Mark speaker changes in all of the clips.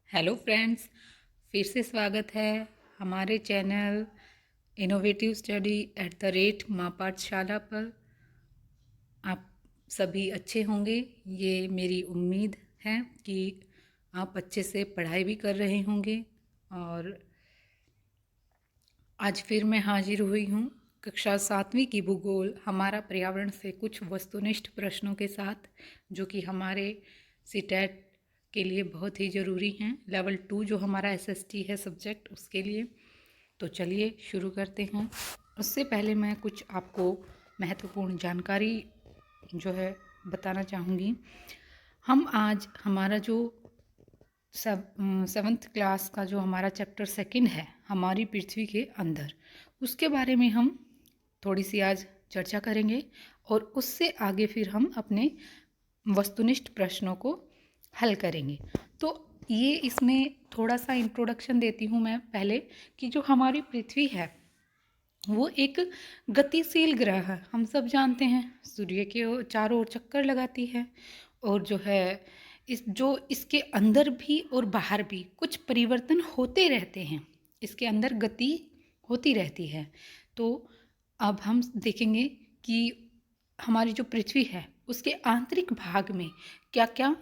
Speaker 1: Hello friends, फिर से स्वागत है हमारे channel innovative study at the rate माँ पाठशाला पर। आप सभी अच्छे होंगे, ये मेरी उम्मीद है कि आप अच्छे से पढ़ाई भी कर रहे होंगे। और आज फिर मैं हाजिर हुई हूँ कक्षा 7वीं की भूगोल हमारा पर्यावरण से कुछ वस्तुनिष्ठ प्रश्नों के साथ, जो कि हमारे सीटेट के लिए बहुत ही ज़रूरी हैं। लेवल 2 जो हमारा एसएसटी है सब्जेक्ट, उसके लिए। तो चलिए शुरू करते हैं। उससे पहले मैं कुछ आपको महत्वपूर्ण जानकारी जो है बताना चाहूँगी। हम आज हमारा जो सेवन्थ क्लास का जो हमारा चैप्टर 2 है, हमारी पृथ्वी के अंदर, उसके बारे में हम थोड़ी सी आज चर्चा करेंगे। और उससे आगे फिर हम अपने वस्तुनिष्ठ प्रश्नों को हल करेंगे। तो ये इसमें थोड़ा सा इंट्रोडक्शन देती हूँ मैं पहले, कि जो हमारी पृथ्वी है वो एक गतिशील ग्रह है। हम सब जानते हैं सूर्य के चारों ओर चक्कर लगाती है, और जो है इसके अंदर भी और बाहर भी कुछ परिवर्तन होते रहते हैं, इसके अंदर गति होती रहती है। तो अब हम देखेंगे कि हमारी जो पृथ्वी है उसके आंतरिक भाग में क्या क्या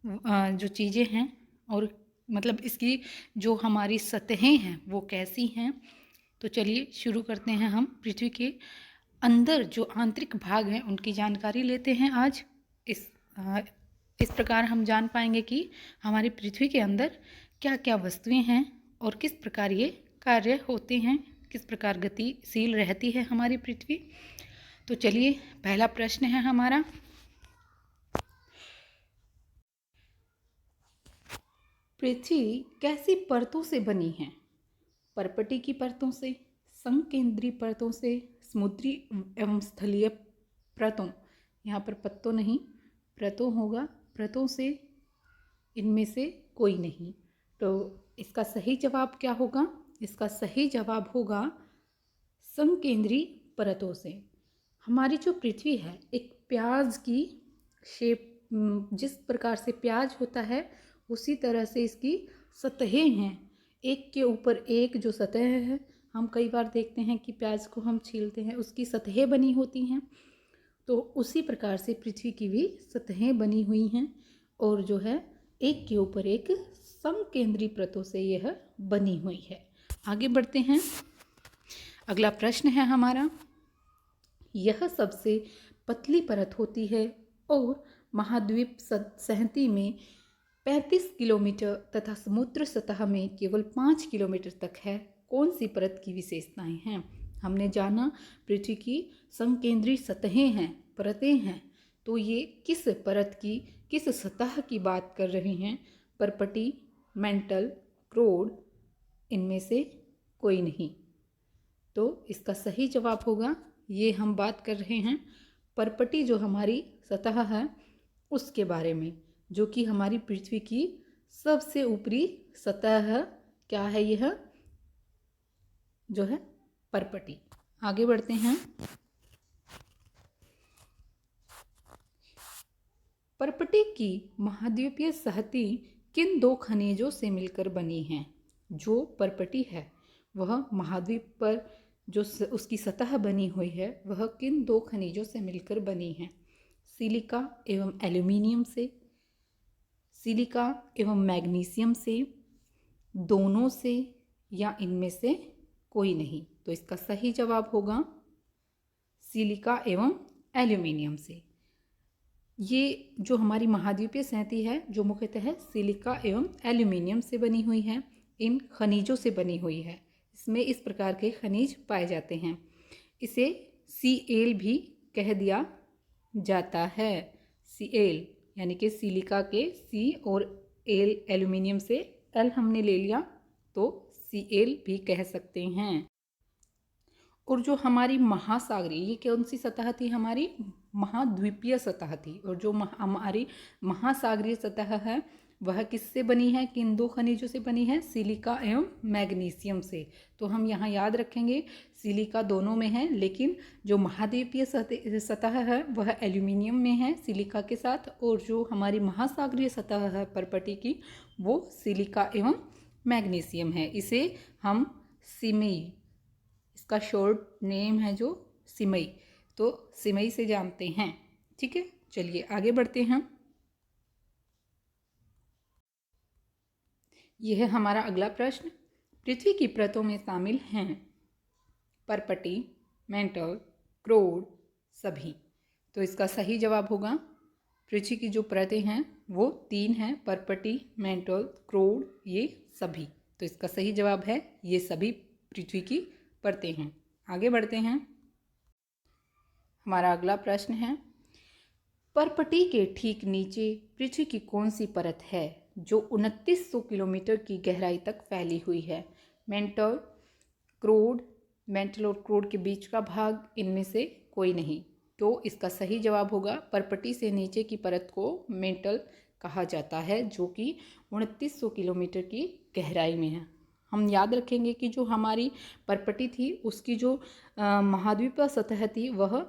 Speaker 1: जो चीज़ें हैं, और मतलब इसकी जो हमारी सतहें हैं वो कैसी हैं। तो चलिए शुरू करते हैं। हम पृथ्वी के अंदर जो आंतरिक भाग हैं उनकी जानकारी लेते हैं आज। इस इस प्रकार हम जान पाएंगे कि हमारी पृथ्वी के अंदर क्या क्या वस्तुएं हैं और किस प्रकार ये कार्य होते हैं, किस प्रकार गतिशील रहती है हमारी पृथ्वी। तो चलिए पहला प्रश्न है हमारा, पृथ्वी कैसी परतों से बनी है? पर्पटी की परतों से, संकेंद्री परतों से, समुद्री एवं स्थलीय परतों, यहाँ पर पत्तों नहीं परतों होगा, परतों से, इनमें से कोई नहीं। तो इसका सही जवाब क्या होगा? इसका सही जवाब होगा संकेंद्री परतों से। हमारी जो पृथ्वी है एक प्याज की शेप, जिस प्रकार से प्याज होता है उसी तरह से इसकी सतहें हैं, एक के ऊपर एक जो सतह है। हम कई बार देखते हैं कि प्याज को हम छीलते हैं, उसकी सतहें बनी होती हैं। तो उसी प्रकार से पृथ्वी की भी सतहें बनी हुई हैं, और जो है एक के ऊपर एक समकेंद्री परतों से यह बनी हुई है। आगे बढ़ते हैं। अगला प्रश्न है हमारा, यह सबसे पतली परत होती है और महाद्वीप सहती में 35 किलोमीटर तथा समुद्र सतह में केवल 5 किलोमीटर तक है। कौन सी परत की विशेषताएं हैं? हमने जाना पृथ्वी की संकेंद्री सतहें हैं, परतें हैं। तो ये किस परत की, किस सतह की बात कर रही हैं? परपटी, मेंटल, क्रोड, इनमें से कोई नहीं। तो इसका सही जवाब होगा, ये हम बात कर रहे हैं परपटी जो हमारी सतह है उसके बारे में, जो कि हमारी पृथ्वी की सबसे ऊपरी सतह है। क्या है यह? जो है परपटी। आगे बढ़ते हैं। परपटी की महाद्वीपीय सहती किन दो खनिजों से मिलकर बनी है? जो परपटी है वह महाद्वीप पर जो उसकी सतह बनी हुई है वह किन दो खनिजों से मिलकर बनी है? सिलिका एवं एल्यूमिनियम से, सिलिका एवं मैग्नीशियम से, दोनों से, या इनमें से कोई नहीं। तो इसका सही जवाब होगा सिलिका एवं एल्यूमिनियम से। ये जो हमारी महाद्वीपीय सहती है जो मुख्यतः सिलिका एवं एल्यूमिनियम से बनी हुई है, इन खनिजों से बनी हुई है। इसमें इस प्रकार के खनिज पाए जाते हैं। इसे Cl भी कह दिया जाता है। Cl यानी कि सिलिका के C और एल, एल्यूमिनियम से L हमने ले लिया तो Cl भी कह सकते हैं। और जो हमारी महासागरीय, ये कौन सी सतह थी? हमारी महाद्वीपीय सतह थी। और जो हमारी महासागरीय सतह है वह किससे बनी है, किन दो खनिजों से बनी है, सिलिका एवं मैग्नीशियम से। तो हम यहाँ याद रखेंगे सिलिका दोनों में है, लेकिन जो महाद्वीपीय सतह है वह एल्यूमिनियम में है सिलिका के साथ, और जो हमारी महासागरीय सतह है परपटी की वो सिलिका एवं मैग्नीशियम है। इसे हम सिमई, इसका शॉर्ट नेम है जो सिमई, तो सिमई से जानते हैं। ठीक है, चलिए आगे बढ़ते हैं। यह है हमारा अगला प्रश्न। पृथ्वी की परतों में शामिल हैं परपटी, मेंटल, क्रोड, सभी। तो इसका सही जवाब होगा पृथ्वी की जो परतें हैं वो 3 हैं, परपटी, मेंटल, क्रोड, ये सभी। तो इसका सही जवाब है ये सभी पृथ्वी की परतें हैं। आगे बढ़ते हैं। हमारा अगला प्रश्न है परपटी के ठीक नीचे पृथ्वी की कौन सी परत है जो 2900 किलोमीटर की गहराई तक फैली हुई है। मेंटल, क्रोड, मेंटल और क्रोड के बीच का भाग, इनमें से कोई नहीं। तो इसका सही जवाब होगा परपटी से नीचे की परत को मेंटल कहा जाता है, जो कि 2900 किलोमीटर की गहराई में है। हम याद रखेंगे कि जो हमारी परपटी थी उसकी जो महाद्वीपीय सतह थी वह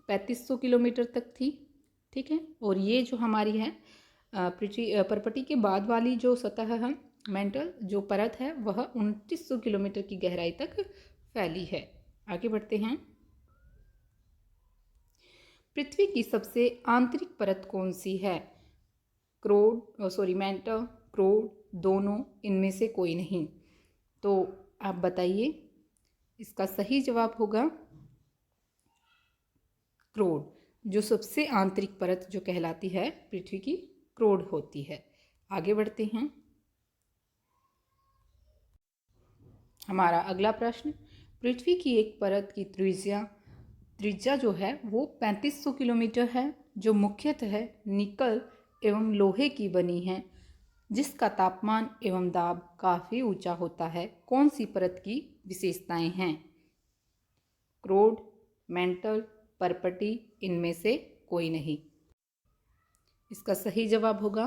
Speaker 1: 3500 किलोमीटर तक थी। ठीक है, और ये जो हमारी है पृथ्वी परपटी के बाद वाली जो सतह है मेंटल जो परत है वह 2900 किलोमीटर की गहराई तक फैली है। आगे बढ़ते हैं। पृथ्वी की सबसे आंतरिक परत कौन सी है। मेंटल, क्रोड, दोनों, इनमें से कोई नहीं। तो आप बताइए, इसका सही जवाब होगा क्रोड। जो सबसे आंतरिक परत जो कहलाती है पृथ्वी की, क्रोड होती है। आगे बढ़ते हैं। हमारा अगला प्रश्न, पृथ्वी की एक परत की त्रिज्या जो है वो 3500 किलोमीटर है, जो मुख्यतः निकल एवं लोहे की बनी है, जिसका तापमान एवं दाब काफ़ी ऊंचा होता है। कौन सी परत की विशेषताएं हैं। क्रोड, मेंटल, परपटी, इनमें से कोई नहीं। इसका सही जवाब होगा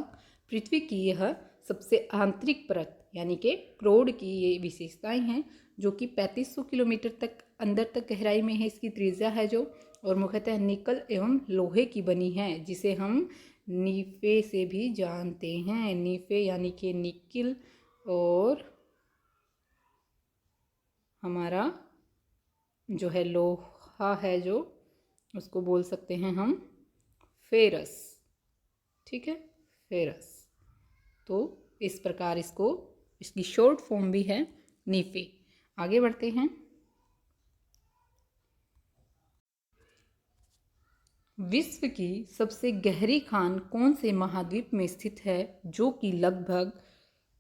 Speaker 1: पृथ्वी की यह सबसे आंतरिक परत यानी कि क्रोड की ये विशेषताएं हैं, जो कि 3500 किलोमीटर तक अंदर तक गहराई में है, इसकी त्रिज्या है जो, और मुख्यतः निकल एवं लोहे की बनी है, जिसे हम नीफे से भी जानते हैं। नीफे यानी कि निकिल, और हमारा जो है लोहा है जो, उसको बोल सकते हैं हम फेरस। ठीक है, फेरस। तो इस प्रकार इसकी शॉर्ट फॉर्म भी है नीफे। आगे बढ़ते हैं। विश्व की सबसे गहरी खान कौन से महाद्वीप में स्थित है, जो कि लगभग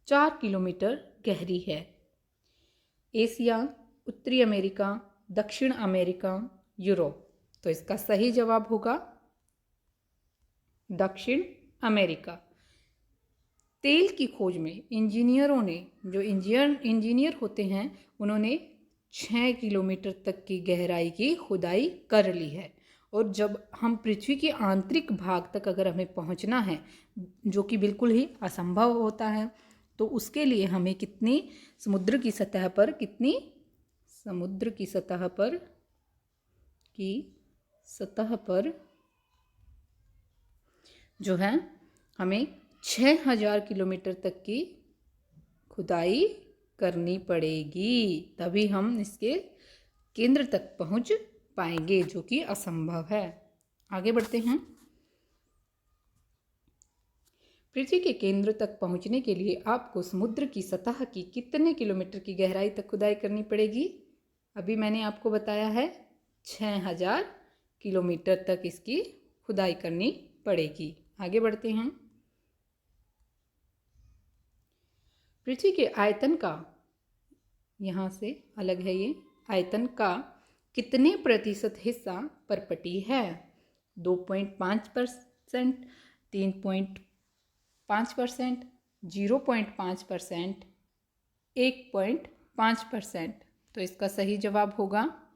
Speaker 1: 4 किलोमीटर गहरी है। एशिया, उत्तरी अमेरिका, दक्षिण अमेरिका, यूरोप। तो इसका सही जवाब होगा दक्षिण अमेरिका। तेल की खोज में इंजीनियरों ने, जो इंजीनियर होते हैं, उन्होंने 6 किलोमीटर तक की गहराई की खुदाई कर ली है। और जब हम पृथ्वी के आंतरिक भाग तक अगर हमें पहुंचना है, जो कि बिल्कुल ही असंभव होता है, तो उसके लिए हमें समुद्र की सतह पर जो है हमें 6000 किलोमीटर तक की खुदाई करनी पड़ेगी, तभी हम इसके केंद्र तक पहुंच पाएंगे, जो कि असंभव है। आगे बढ़ते हैं। पृथ्वी के केंद्र तक पहुंचने के लिए आपको समुद्र की सतह की कितने किलोमीटर की गहराई तक खुदाई करनी पड़ेगी। अभी मैंने आपको बताया है 6000 किलोमीटर तक इसकी खुदाई करनी पड़ेगी। आगे बढ़ते हैं। पृथ्वी के आयतन का, यहाँ से अलग है ये, आयतन का कितने प्रतिशत हिस्सा परपटी है। 2.5%, 3.5%, 0.5%, 1.5%। तो इसका सही जवाब होगा,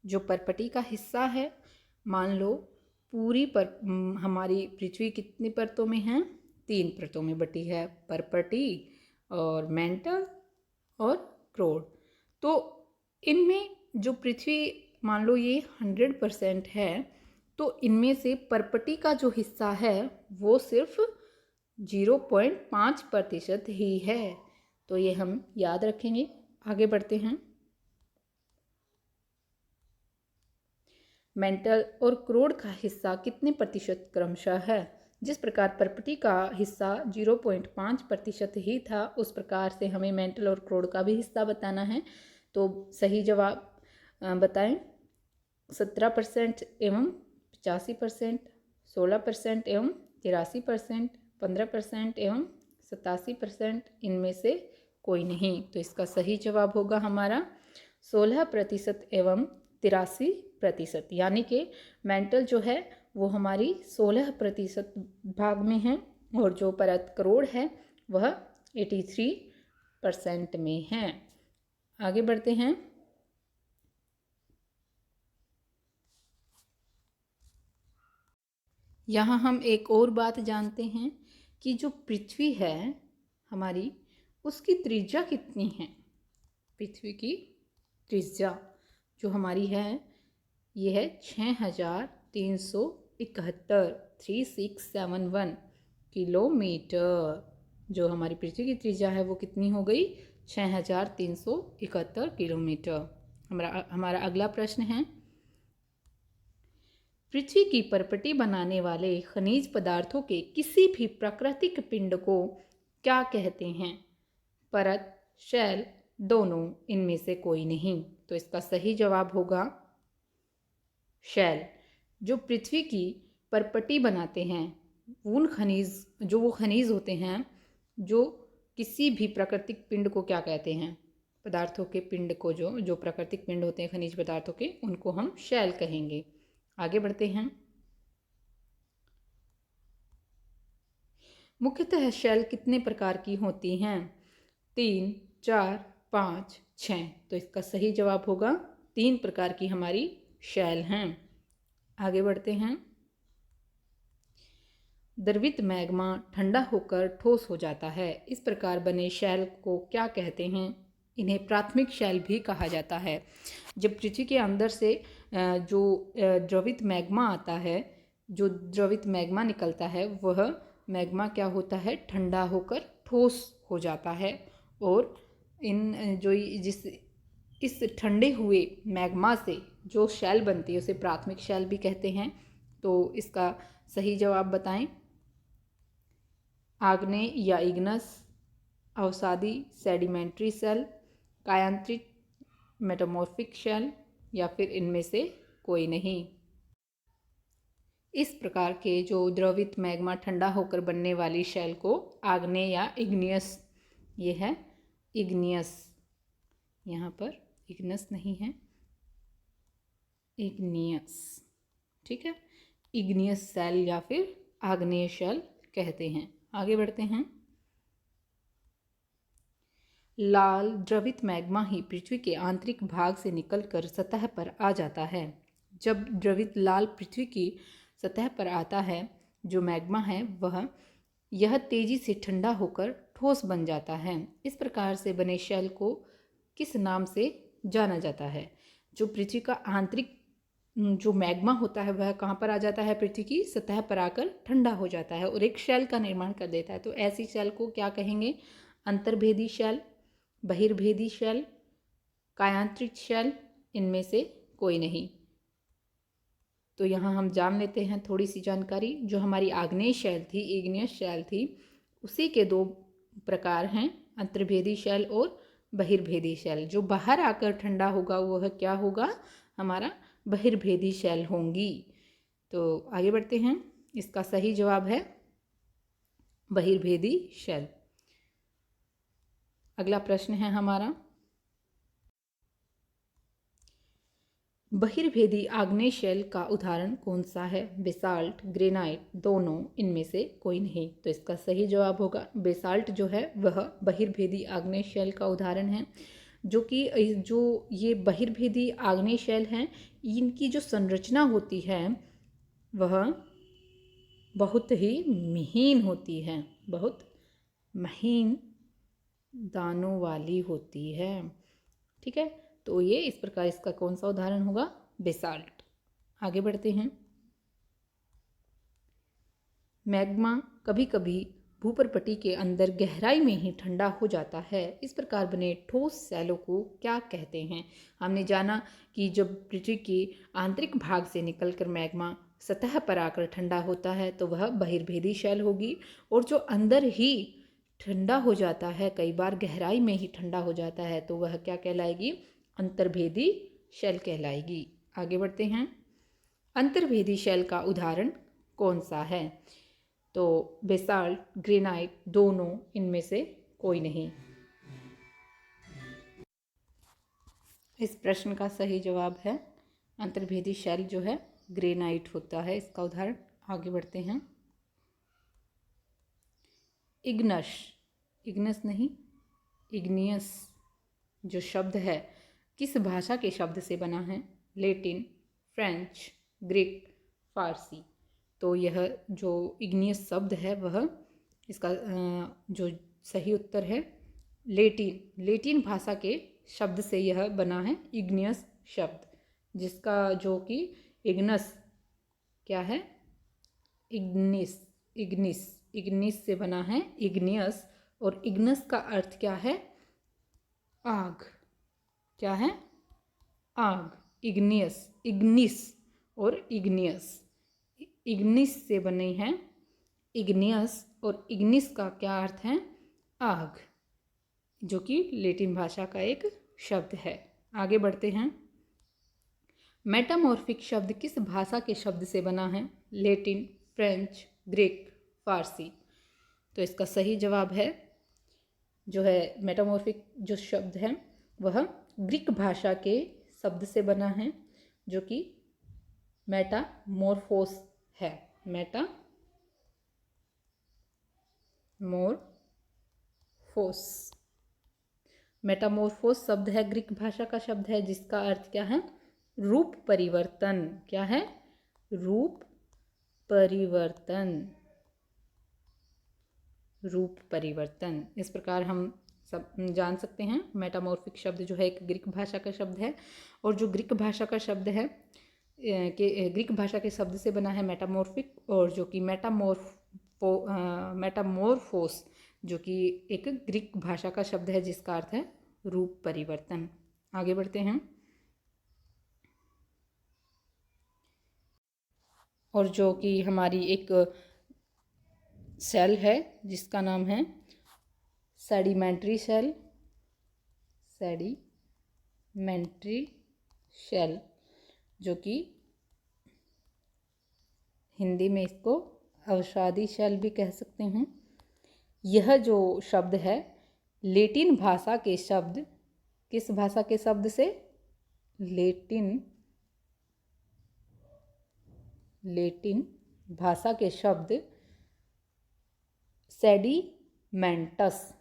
Speaker 1: जो परपटी का हिस्सा है, मान लो पूरी हमारी पृथ्वी कितनी परतों में है, 3 परतों में बटी है, पर्पटी और मेंटल और क्रोड। तो इनमें जो पृथ्वी मान लो ये 100% है, तो इनमें से पर्पटी का जो हिस्सा है वो सिर्फ 0.5% ही है। तो ये हम याद रखेंगे। आगे बढ़ते हैं। मेंटल और क्रोड का हिस्सा कितने प्रतिशत क्रमशः है? जिस प्रकार पर्पटी का हिस्सा 0.5% ही था, उस प्रकार से हमें मेंटल और क्रोड का भी हिस्सा बताना है। तो सही जवाब बताएं। 17% एवं 85%, 16% एवं 83%, 15% एवं 87%, इनमें से कोई नहीं। तो इसका सही जवाब होगा हमारा 16% एवं 83%, यानी कि मेंटल जो है वो हमारी 16% भाग में है और जो परत करोड़ है वह 83% में है। आगे बढ़ते हैं। यहाँ हम एक और बात जानते हैं कि जो पृथ्वी है हमारी, उसकी त्रिज्या कितनी है। पृथ्वी की त्रिज्या जो हमारी है ये है 6371 किलोमीटर। जो हमारी पृथ्वी की त्रिज्या है वो कितनी हो गई? 6371 किलोमीटर। हमारा अगला प्रश्न है, पृथ्वी की परपटी बनाने वाले खनिज पदार्थों के किसी भी प्राकृतिक पिंड को क्या कहते हैं? परत, शैल, दोनों, इनमें से कोई नहीं। तो इसका सही जवाब होगा शैल। जो पृथ्वी की परपटी बनाते हैं उन खनिज, जो वो खनिज होते हैं जो किसी भी प्राकृतिक पिंड को क्या कहते हैं? पदार्थों के पिंड को, जो प्राकृतिक पिंड होते हैं खनिज पदार्थों के, उनको हम शैल कहेंगे। आगे बढ़ते हैं। मुख्यतः शैल कितने प्रकार की होती हैं? 3, 4, 5, 6। तो इसका सही जवाब होगा 3 प्रकार की हमारी शैल हैं। आगे बढ़ते हैं। द्रवित मैग्मा ठंडा होकर ठोस हो जाता है। इस प्रकार बने शैल को क्या कहते हैं? इन्हें प्राथमिक शैल भी कहा जाता है। जब पृथ्वी के अंदर से जो द्रवित मैग्मा आता है, जो द्रवित मैग्मा निकलता है, वह मैग्मा क्या होता है? ठंडा होकर ठोस हो जाता है। और इस ठंडे हुए मैग्मा से जो शैल बनती है उसे प्राथमिक शैल भी कहते हैं। तो इसका सही जवाब बताएं। आग्नेय या इग्नस, अवसादी सेडिमेंट्री सेल, कायांतरित मेटामॉर्फिक शैल, या फिर इनमें से कोई नहीं। इस प्रकार के जो द्रवित मैग्मा ठंडा होकर बनने वाली शैल को आग्नेय या इग्नियस, ये है इग्नियस, यहाँ पर इग्नस नहीं है, इग्नियस, ठीक है, इग्नियस शैल या फिर आग्नेय शैल कहते हैं। आगे बढ़ते हैं। लाल द्रवित मैग्मा ही पृथ्वी के आंतरिक भाग से निकलकर सतह पर आ जाता है। जब द्रवित लाल पृथ्वी की सतह पर आता है, जो मैग्मा है वह यह तेजी से ठंडा होकर ठोस बन जाता है। इस प्रकार से बने शैल को किस नाम से जाना जाता है? जो पृथ्वी का आंतरिक जो मैग्मा होता है वह कहाँ पर आ जाता है? पृथ्वी की सतह पर आकर ठंडा हो जाता है और एक शैल का निर्माण कर देता है। तो ऐसी शैल को क्या कहेंगे? अंतर्भेदी शैल, बहिर्भेदी शैल, कायांतरित शैल, इनमें से कोई नहीं। तो यहाँ हम जान लेते हैं थोड़ी सी जानकारी। जो हमारी आग्नेय शैल थी, इग्नियस शैल थी, उसी के 2 प्रकार हैं, अंतर्भेदी शैल और बहिर्भेदी शैल। जो बाहर आकर ठंडा होगा वह क्या होगा? हमारा बहिर्भेदी शैल होंगी। तो आगे बढ़ते हैं। इसका सही जवाब है बहिर्भेदी शैल। अगला प्रश्न है हमारा, बहिर्भेदी आग्नेय शैल का उदाहरण कौन सा है? बेसाल्ट, ग्रेनाइट, दोनों, इनमें से कोई नहीं। तो इसका सही जवाब होगा बेसाल्ट जो है वह बहिर्भेदी आग्नेय शैल का उदाहरण है। जो ये बहिर्भेदी आग्नेय शैल हैं, इनकी जो संरचना होती है वह बहुत ही महीन होती है, बहुत महीन दानों वाली होती है। ठीक है, तो ये इस प्रकार इसका कौन सा उदाहरण होगा? बेसाल्ट। आगे बढ़ते हैं। मैग्मा कभी कभी भूपर्पटी के अंदर गहराई में ही ठंडा हो जाता है। इस प्रकार बने ठोस सैलों को क्या कहते हैं? हमने जाना कि जब पृथ्वी के आंतरिक भाग से निकलकर मैग्मा सतह पर आकर ठंडा होता है तो वह बहिर्भेदी शैल होगी, और जो अंदर ही ठंडा हो जाता है, कई बार गहराई में ही ठंडा हो जाता है, तो वह क्या कहलाएगी? अंतर्भेदी शैल कहलाएगी। आगे बढ़ते हैं। अंतर्भेदी शैल का उदाहरण कौन सा है? तो बेसाल्ट, ग्रेनाइट, दोनों, इनमें से कोई नहीं। इस प्रश्न का सही जवाब है अंतर्भेदी शैल जो है ग्रेनाइट होता है इसका उदाहरण। आगे बढ़ते हैं। इग्नस, इग्नस नहीं, इग्नियस जो शब्द है किस भाषा के शब्द से बना है? लैटिन, फ्रेंच, ग्रीक, फारसी। तो यह जो इग्नियस शब्द है वह इसका जो सही उत्तर है लैटिन, लैटिन भाषा के शब्द से यह बना है इग्नियस शब्द, जिसका जो कि इग्नस क्या है? इग्निस, इग्निस, इग्निस से बना है इग्नियस, और इग्नस का अर्थ क्या है? आग। क्या है? आग। इग्नियस, इग्निस और इग्नियस, इग्निस से बने हैं इग्नियस, और इग्निस का क्या अर्थ है? आग, जो कि लैटिन भाषा का एक शब्द है। आगे बढ़ते हैं। मेटामॉर्फिक शब्द किस भाषा के शब्द से बना है? लैटिन, फ्रेंच, ग्रीक, फारसी। तो इसका सही जवाब है जो है मेटामॉर्फिक जो शब्द है वह ग्रीक भाषा के शब्द से बना है, जो कि मेटामॉर्फोस है। मेटामॉर्फोस शब्द है ग्रीक भाषा का शब्द है, जिसका अर्थ क्या है? रूप परिवर्तन। क्या है? रूप परिवर्तन, रूप परिवर्तन। इस प्रकार हम सब जान सकते हैं मेटामॉर्फिक शब्द जो है एक ग्रीक भाषा का शब्द है, और जो ग्रीक भाषा का शब्द है कि ग्रीक भाषा के शब्द से बना है मेटामॉर्फिक, और जो कि मेटामॉर्फोस जो कि एक ग्रीक भाषा का शब्द है जिसका अर्थ है रूप परिवर्तन। आगे बढ़ते हैं। और जो कि हमारी एक सेल है जिसका नाम है सेडिमेंट्री सेल, सेडिमेंट्री शेल, जो कि हिंदी में इसको अवसादी शेल भी कह सकते हैं। यह जो शब्द है लैटिन भाषा के शब्द, किस भाषा के शब्द से? लैटिन भाषा के शब्द सेडिमेंटस,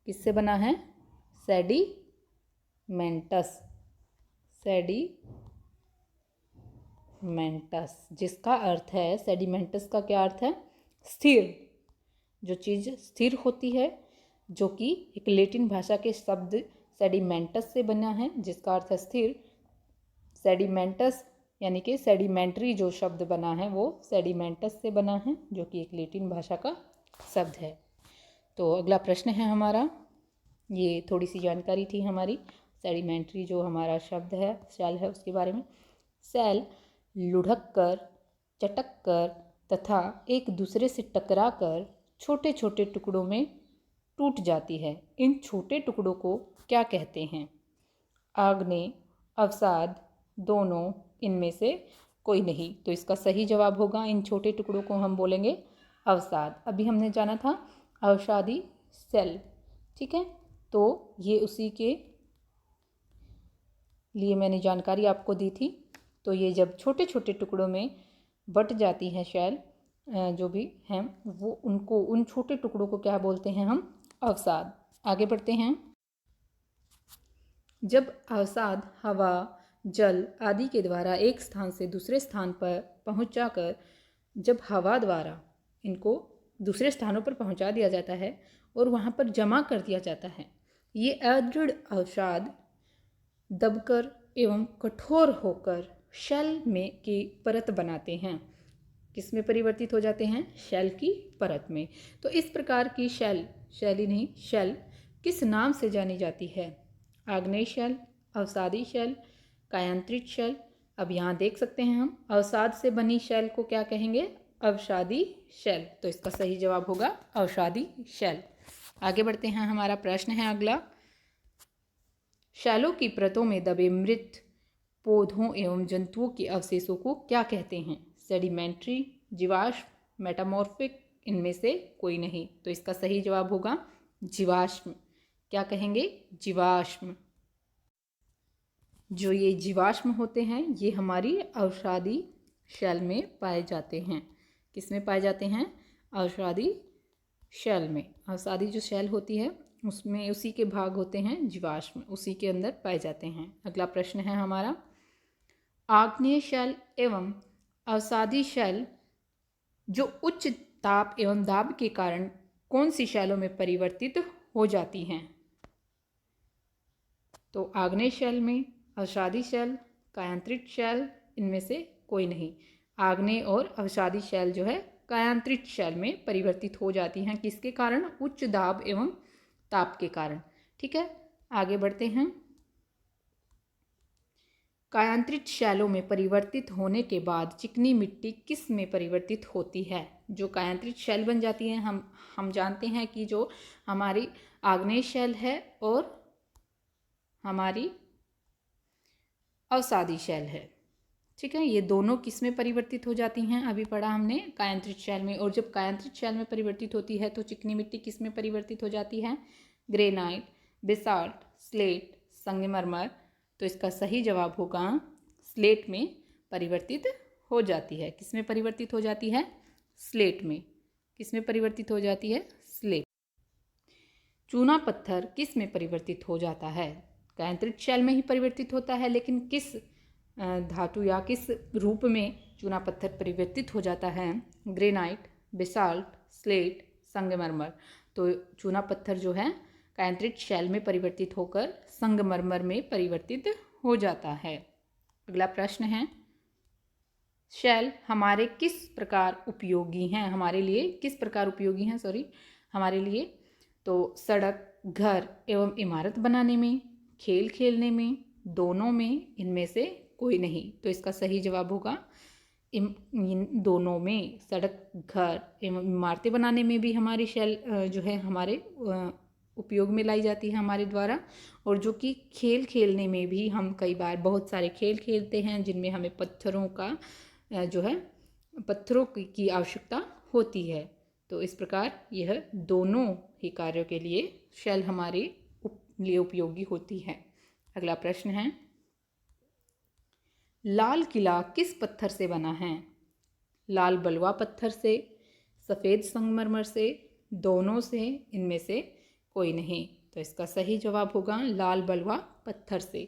Speaker 1: किससे बना है? सेडिमेंटस, सेडिमेंटस, जिसका अर्थ है सेडिमेंटस का क्या अर्थ है? स्थिर, जो चीज़ स्थिर होती है, जो कि एक लैटिन भाषा के शब्द सेडिमेंटस से बना है जिसका अर्थ है स्थिर। सेडिमेंटस यानी कि सेडिमेंट्री जो शब्द बना है वो सेडिमेंटस से बना है, जो कि एक लैटिन भाषा का शब्द है। तो अगला प्रश्न है हमारा, ये थोड़ी सी जानकारी थी हमारी सेडिमेंट्री जो हमारा शब्द है सेल है उसके बारे में। सेल लुढ़क कर, चटक कर तथा एक दूसरे से टकरा कर छोटे छोटे टुकड़ों में टूट जाती है। इन छोटे टुकड़ों को क्या कहते हैं? आग्नेय, अवसाद, दोनों, इनमें से कोई नहीं। तो इसका सही जवाब होगा इन छोटे टुकड़ों को हम बोलेंगे अवसाद। अभी हमने जाना था अवसादी सेल, ठीक है, तो ये उसी के लिए मैंने जानकारी आपको दी थी। तो ये जब छोटे छोटे टुकड़ों में बट जाती है शेल जो भी हैं वो, उनको उन छोटे टुकड़ों को क्या बोलते हैं हम? अवसाद। आगे बढ़ते हैं। जब अवसाद हवा, जल आदि के द्वारा एक स्थान से दूसरे स्थान पर पहुंच जाकर जब हवा द्वारा इनको दूसरे स्थानों पर पहुंचा दिया जाता है और वहाँ पर जमा कर दिया जाता है। ये अदृढ़ अवसाद दबकर एवं कठोर होकर शेल में की परत बनाते हैं। किस में परिवर्तित हो जाते हैं? शेल की परत में। तो इस प्रकार की शेल, शैली नहीं, शेल किस नाम से जानी जाती है? आग्नेय शेल, अवसादी शेल, कायांतरित शेल। अब यहाँ देख सकते हैं हम, अवसाद से बनी शेल को क्या कहेंगे? अवसादी शेल। तो इसका सही जवाब होगा अवसादी शेल। आगे बढ़ते हैं, हमारा प्रश्न है अगला, शैलों की परतों में दबे मृत पौधों एवं जंतुओं के अवशेषों को क्या कहते हैं? सेडिमेंट्री, जीवाश्म, मेटामॉर्फिक, इनमें से कोई नहीं। तो इसका सही जवाब होगा जीवाश्म। क्या कहेंगे? जीवाश्म। जो ये जीवाश्म होते हैं ये हमारी अवसादी शेल में पाए जाते हैं। किस में पाए जाते हैं? अवसादी शेल में। अवसादी जो शेल होती है उसमें उसी के भाग होते हैं जीवाश्म, उसी के अंदर पाए जाते हैं। अगला प्रश्न है हमारा, आग्नेय शेल एवं अवसादी शेल जो उच्च ताप एवं दाब के कारण कौन सी शेलों में परिवर्तित हो जाती हैं? तो आग्नेय शेल में, अवसादी शेल, कायांतरित शेल, इनमें से कोई नहीं। आग्नेय और अवसादी शेल जो है कायांतरित शेल में परिवर्तित हो जाती हैं। किसके कारण? उच्च दाब एवं ताप के कारण। ठीक है, आगे बढ़ते हैं। कायांतरित शैलों में परिवर्तित होने के बाद चिकनी मिट्टी किस में परिवर्तित होती है? जो कायांतरित शैल बन जाती है, हम जानते हैं कि जो हमारी आग्नेय शैल है और हमारी अवसादी शैल है। ठीक है, ये दोनों किस में परिवर्तित हो जाती हैं? अभी पढ़ा हमने कायांतरित शैल में। और जब कायांतरित शैल में परिवर्तित होती है तो चिकनी मिट्टी किस में परिवर्तित हो जाती है? ग्रेनाइट, बेसाल्ट, स्लेट, संगमरमर। तो इसका सही जवाब होगा स्लेट में परिवर्तित हो जाती है। किस में परिवर्तित हो जाती है? स्लेट में। किस में परिवर्तित हो जाती है? स्लेट। चूना पत्थर किस में परिवर्तित हो जाता है? कायांतरित शैल में ही परिवर्तित होता है, लेकिन किस धातु या किस रूप में चूना पत्थर परिवर्तित हो जाता है? ग्रेनाइट, बेसाल्ट, स्लेट, संगमरमर। तो चूना पत्थर जो है कायांतरित शैल में परिवर्तित होकर संगमरमर में परिवर्तित हो जाता है। अगला प्रश्न है, शैल हमारे किस प्रकार उपयोगी हैं? हमारे लिए किस प्रकार उपयोगी हैं? हमारे लिए तो सड़क, घर एवं इमारत बनाने में, खेल खेलने में, दोनों में, इनमें से कोई नहीं। तो इसका सही जवाब होगा इन दोनों में। सड़क, घर एवं इमारतें बनाने में भी हमारी शैल जो है हमारे उपयोग में लाई जाती है हमारे द्वारा। और जो कि खेल खेलने में भी हम कई बार बहुत सारे खेल खेलते हैं जिनमें हमें पत्थरों का जो है पत्थरों की आवश्यकता होती है। तो इस प्रकार यह दोनों ही कार्यों के लिए शैल हमारे लिए उपयोगी होती है। अगला प्रश्न है, लाल किला किस पत्थर से बना है? लाल बलुआ पत्थर से, सफ़ेद संगमरमर से, दोनों से, इनमें से कोई नहीं। तो इसका सही जवाब होगा लाल बलुआ पत्थर से।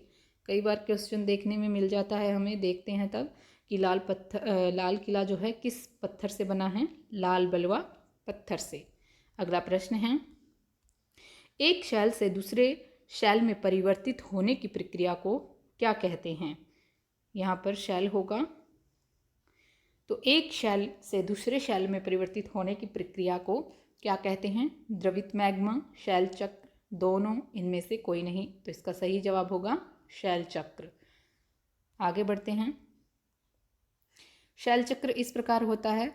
Speaker 1: कई बार क्वेश्चन देखने में मिल जाता है हमें, देखते हैं तब कि लाल किला जो है किस पत्थर से बना है? लाल बलुआ पत्थर से। अगला प्रश्न है, एक शैल से दूसरे शैल में परिवर्तित होने की प्रक्रिया को क्या कहते हैं? यहाँ पर शैल होगा, तो एक शैल से दूसरे शैल में परिवर्तित होने की प्रक्रिया को क्या कहते हैं? द्रवित मैग्मा, शैल चक्र, दोनों, इनमें से कोई नहीं। तो इसका सही जवाब होगा शैल चक्र। आगे बढ़ते हैं। शैल चक्र इस प्रकार होता है,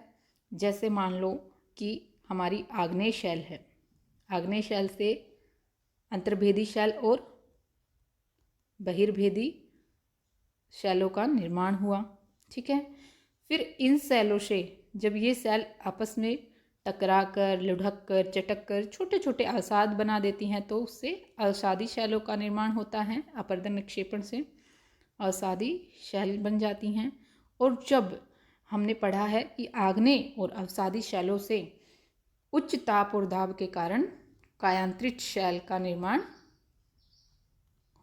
Speaker 1: जैसे मान लो कि हमारी आग्नेय शैल है, आग्नेय शैल से अंतर्भेदी शैल और बहिर्भेदी शैलों का निर्माण हुआ। ठीक है, फिर इन शैलों से जब ये शैल आपस में टकरा कर, लुढ़क कर, चटक कर छोटे छोटे अवसाद बना देती हैं, तो उससे अवसादी शैलों का निर्माण होता है। अपरदन निक्षेपण से अवसादी शैल बन जाती हैं। और जब हमने पढ़ा है कि आग्नेय और अवसादी शैलों से उच्च ताप और दाब के कारण कायांतरित शैल का निर्माण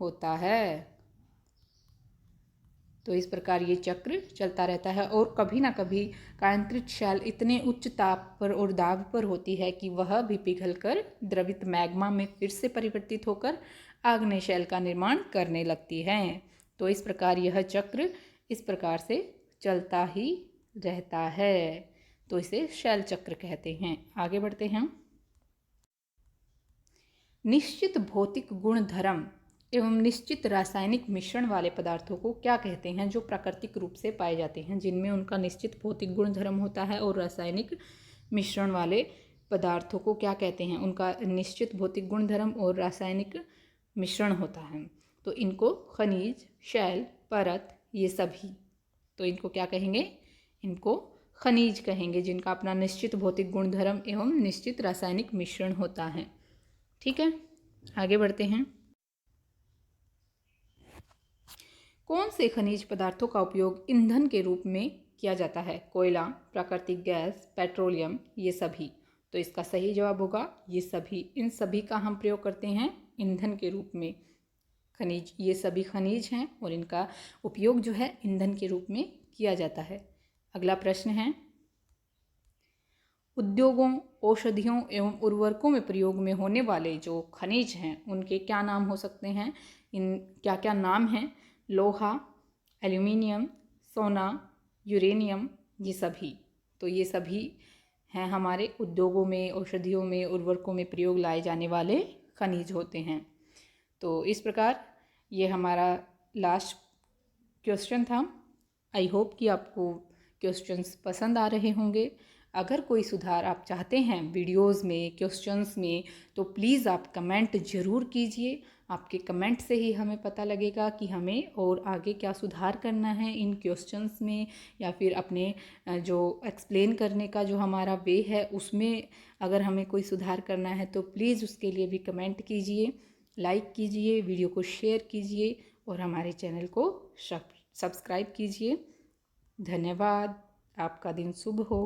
Speaker 1: होता है। तो इस प्रकार ये चक्र चलता रहता है और कभी ना कभी कायांतरित शैल इतने उच्च ताप पर और दाब पर होती है कि वह भी पिघलकर द्रवित मैग्मा में फिर से परिवर्तित होकर आग्नेय शैल का निर्माण करने लगती है। तो इस प्रकार यह चक्र इस प्रकार से चलता ही रहता है, तो इसे शैल चक्र कहते हैं। आगे बढ़ते हैं। निश्चित भौतिक गुण धर्म एवं निश्चित रासायनिक मिश्रण वाले पदार्थों को क्या कहते हैं, जो प्राकृतिक रूप से पाए जाते हैं, जिनमें उनका निश्चित भौतिक गुण धर्म होता है और रासायनिक मिश्रण वाले पदार्थों को क्या कहते हैं, उनका निश्चित भौतिक गुण धर्म और रासायनिक मिश्रण होता है। तो इनको खनिज, शैल, परत, ये सभी, तो इनको क्या कहेंगे, इनको खनिज कहेंगे, जिनका अपना निश्चित भौतिक गुण धर्म एवं निश्चित रासायनिक मिश्रण होता है। ठीक है, आगे बढ़ते हैं। कौन से खनिज पदार्थों का उपयोग ईंधन के रूप में किया जाता है? कोयला, प्राकृतिक गैस, पेट्रोलियम, ये सभी। तो इसका सही जवाब होगा ये सभी। इन सभी का हम प्रयोग करते हैं ईंधन के रूप में। खनिज, ये सभी खनिज हैं और इनका उपयोग जो है ईंधन के रूप में किया जाता है। अगला प्रश्न है, उद्योगों, औषधियों एवं उर्वरकों में प्रयोग में होने वाले जो खनिज हैं उनके क्या नाम हो सकते हैं? इन क्या क्या नाम हैं? लोहा, एल्यूमिनियम, सोना, यूरेनियम, ये सभी। तो ये सभी हैं हमारे उद्योगों में, औषधियों में, उर्वरकों में प्रयोग लाए जाने वाले खनिज होते हैं। तो इस प्रकार ये हमारा लास्ट क्वेश्चन था। आई होप कि आपको क्वेश्चंस पसंद आ रहे होंगे। अगर कोई सुधार आप चाहते हैं वीडियोस में, क्वेश्चंस में, तो प्लीज़ आप कमेंट ज़रूर कीजिए। आपके कमेंट से ही हमें पता लगेगा कि हमें और आगे क्या सुधार करना है इन क्वेश्चंस में, या फिर अपने जो एक्सप्लेन करने का जो हमारा वे है उसमें अगर हमें कोई सुधार करना है तो प्लीज़ उसके लिए भी कमेंट कीजिए, लाइक कीजिए, वीडियो को शेयर कीजिए और हमारे चैनल को सब्सक्राइब कीजिए। धन्यवाद। आपका दिन शुभ हो।